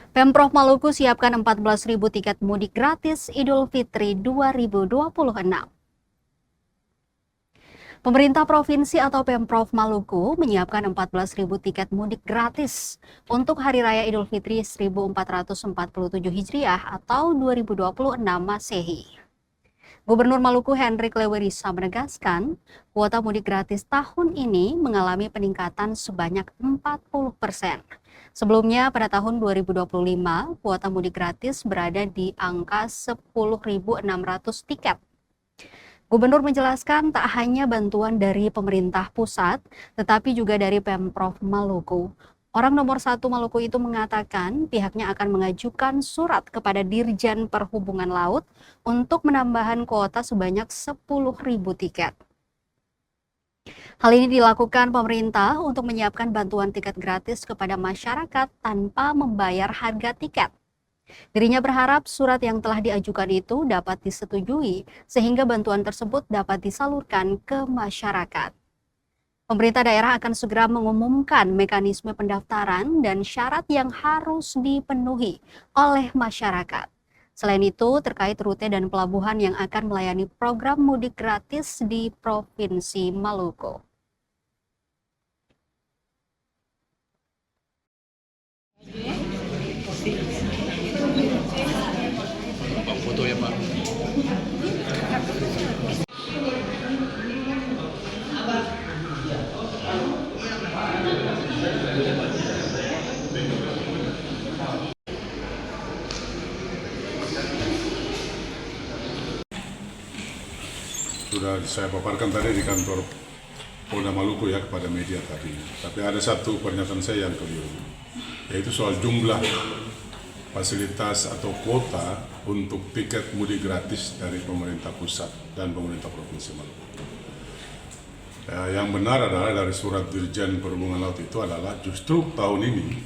Pemprov Maluku siapkan 14.000 tiket mudik gratis Idul Fitri 2026. Pemerintah Provinsi atau Pemprov Maluku menyiapkan 14.000 tiket mudik gratis untuk Hari Raya Idul Fitri 1447 Hijriah atau 2026 Masehi. Gubernur Maluku Hendrik Lewerisa menegaskan, kuota mudik gratis tahun ini mengalami peningkatan sebanyak 40%. Sebelumnya pada tahun 2025, kuota mudik gratis berada di angka 10.600 tiket. Gubernur menjelaskan tak hanya bantuan dari pemerintah pusat, tetapi juga dari Pemprov Maluku. Orang nomor 1 Maluku itu mengatakan pihaknya akan mengajukan surat kepada Dirjen Perhubungan Laut untuk menambahkan kuota sebanyak 10.000 tiket. Hal ini dilakukan pemerintah untuk menyiapkan bantuan tiket gratis kepada masyarakat tanpa membayar harga tiket. Dirinya berharap surat yang telah diajukan itu dapat disetujui sehingga bantuan tersebut dapat disalurkan ke masyarakat. Pemerintah daerah akan segera mengumumkan mekanisme pendaftaran dan syarat yang harus dipenuhi oleh masyarakat. Selain itu, terkait rute dan pelabuhan yang akan melayani program mudik gratis di Provinsi Maluku. Foto ya Pak. Sudah saya paparkan tadi di kantor Polda Maluku ya kepada media tadi. Tapi ada satu pernyataan saya yang keliru, yaitu soal jumlah fasilitas atau kuota untuk tiket mudik gratis dari pemerintah pusat dan pemerintah Provinsi Maluku. Yang benar adalah dari surat Dirjen Perhubungan Laut itu adalah justru tahun ini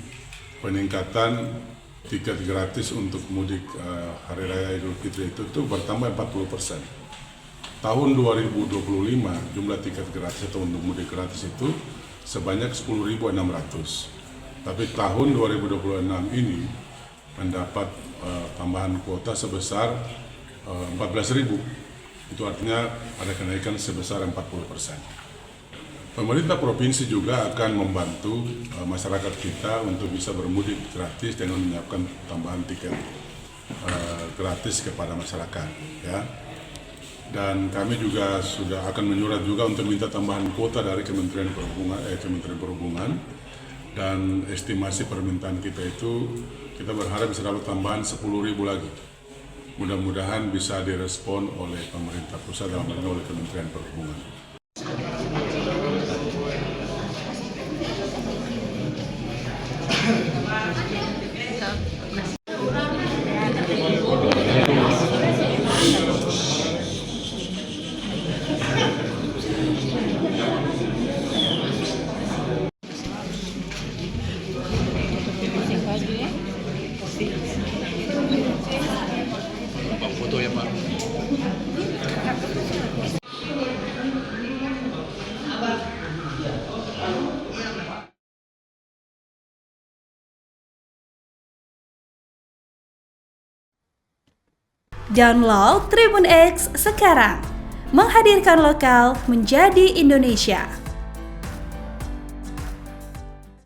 peningkatan tiket gratis untuk mudik Hari Raya Idul Fitri itu bertambah 40%. Tahun 2025 jumlah tiket gratis atau untuk mudik gratis itu sebanyak 10.600. Tapi tahun 2026 ini mendapat tambahan kuota sebesar 14.000. Itu artinya ada kenaikan sebesar 40%. Pemerintah provinsi juga akan membantu masyarakat kita untuk bisa bermudik gratis dengan menyiapkan tambahan tiket gratis kepada masyarakat, ya. Dan kami juga sudah akan menyurat juga untuk minta tambahan kuota dari Kementerian Perhubungan, dan estimasi permintaan kita itu kita berharap bisa dapat tambahan 10.000 lagi. Mudah-mudahan bisa direspon oleh pemerintah pusat dalam hal ini oleh Kementerian Perhubungan. Foto ya Pak. Download Tribun X sekarang, menghadirkan lokal menjadi Indonesia.